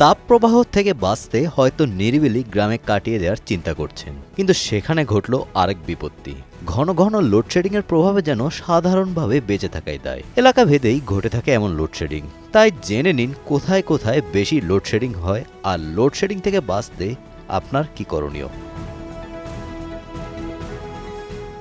তাপপ্রবাহ থেকে বাঁচতে হয়তো নিরিবিলি গ্রামে কাটিয়ে দেওয়ার চিন্তা করছেন, কিন্তু সেখানে ঘটল আরেক বিপত্তি। ঘন ঘন লোডশেডিং এর প্রভাবে যেন সাধারণভাবে বেঁচে থাকাই দায়। এলাকা ভেদেই ঘটে থাকে এমন লোডশেডিং। তাই জেনে নিন কোথায় কোথায় বেশি লোডশেডিং হয় আর লোডশেডিং থেকে বাঁচতে আপনার কি করণীয়।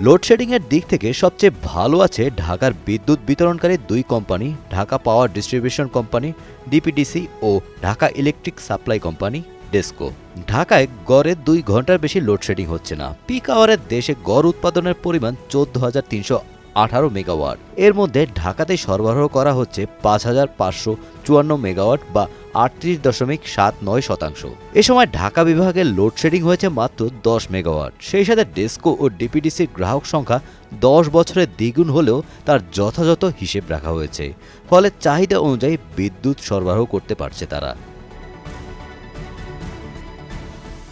লোডশেডিং এর দিক থেকে সবচেয়ে ভালো আছে ঢাকার বিদ্যুৎ বিতরণকারী দুই company, Dhaka power distribution company DPDC ও Dhaka electric supply company DESCO. ঢাকায় গড়ে ২ ঘন্টার বেশি লোডশেডিং হচ্ছে না। পিক আওয়ারের দেশে গড় উৎপাদনের পরিমাণ ১৪,৩১৮ মেগাওয়াট। এর মধ্যে ঢাকাতেই সরবরাহ করা হচ্ছে ৫,৫৫৪ মেগাওয়াট বা ৩৮.৭৯%। এ সময় ঢাকা বিভাগের লোডশেডিং হয়েছে মাত্র ১০ মেগাওয়াট। সেই সাথে ডেসকো ও ডিপিডিসির গ্রাহক সংখ্যা ১০ বছরে দ্বিগুণ হলেও তার যথাযথ হিসেব রাখা হয়েছে, ফলে চাহিদা অনুযায়ী বিদ্যুৎ সরবরাহ করতে পারছে তারা।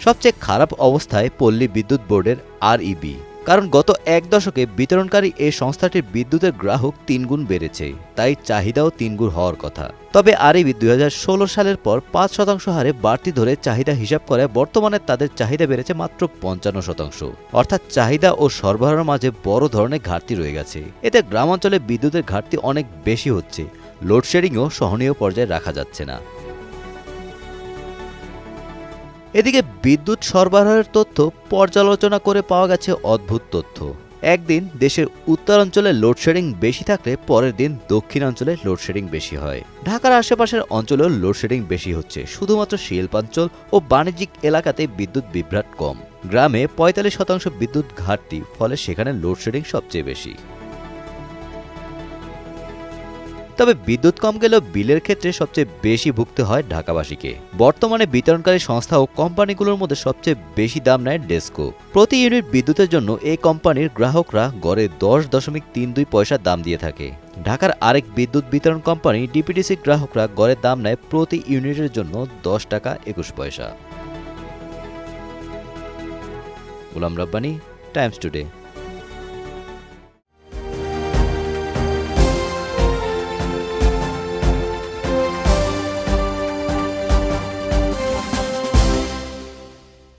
সবচেয়ে খারাপ অবস্থায় পল্লী বিদ্যুৎ বোর্ডের আরইবি, কারণ গত এক দশকে বিতরণকারী এই সংস্থাটির বিদ্যুতের গ্রাহক ৩ গুণ বেড়েছে, তাই চাহিদাও ৩ গুণ হওয়ার কথা। তবে আরইবি ২০১৬ সালের পর ৫% হারে বাড়তি ধরে চাহিদা হিসাব করে বর্তমানে তাদের চাহিদা বেড়েছে মাত্র ৫৫%। অর্থাৎ চাহিদা ও সরবরাহের মাঝে বড় ধরনের ঘাটতি রয়ে গেছে। এতে গ্রামাঞ্চলে বিদ্যুতের ঘাটতি অনেক বেশি হচ্ছে, লোডশেডিংও সহনীয় পর্যায়ে রাখা যাচ্ছে না। এদিকে বিদ্যুৎ সরবরাহের তথ্য পর্যালোচনা করে পাওয়া গেছে অদ্ভুত তথ্য। একদিন দেশের উত্তরাঞ্চলে লোডশেডিং বেশি থাকলে পরের দিন দক্ষিণাঞ্চলে লোডশেডিং বেশি হয়। ঢাকার আশেপাশের অঞ্চলেও লোডশেডিং বেশি হচ্ছে, শুধুমাত্র শিল্পাঞ্চল ও বাণিজ্যিক এলাকাতে বিদ্যুৎ বিভ্রাট কম। গ্রামে ৪৫% বিদ্যুৎ ঘাটতি, ফলে সেখানে লোডশেডিং সবচেয়ে বেশি। তবে বিদ্যুৎ কম গেলেও বিলের ক্ষেত্রে সবচেয়ে বেশি ভুগতে হয় ঢাকাবাসীকে। বর্তমানে বিতরণকারী সংস্থা ও কোম্পানিগুলোর মধ্যে সবচেয়ে বেশি দাম নেয় ডেসকো। প্রতি ইউনিট বিদ্যুতের জন্য এই কোম্পানির গ্রাহকরা গড়ে ১০.৩২ পয়সা দাম দিয়ে থাকে। ঢাকার আরেক বিদ্যুৎ বিতরণ কোম্পানি ডিপিডিসি গ্রাহকরা গড়ে দাম নেয় প্রতি ইউনিটের জন্য ১০ টাকা ২১ পয়সা। Golam Rabbani, Times today.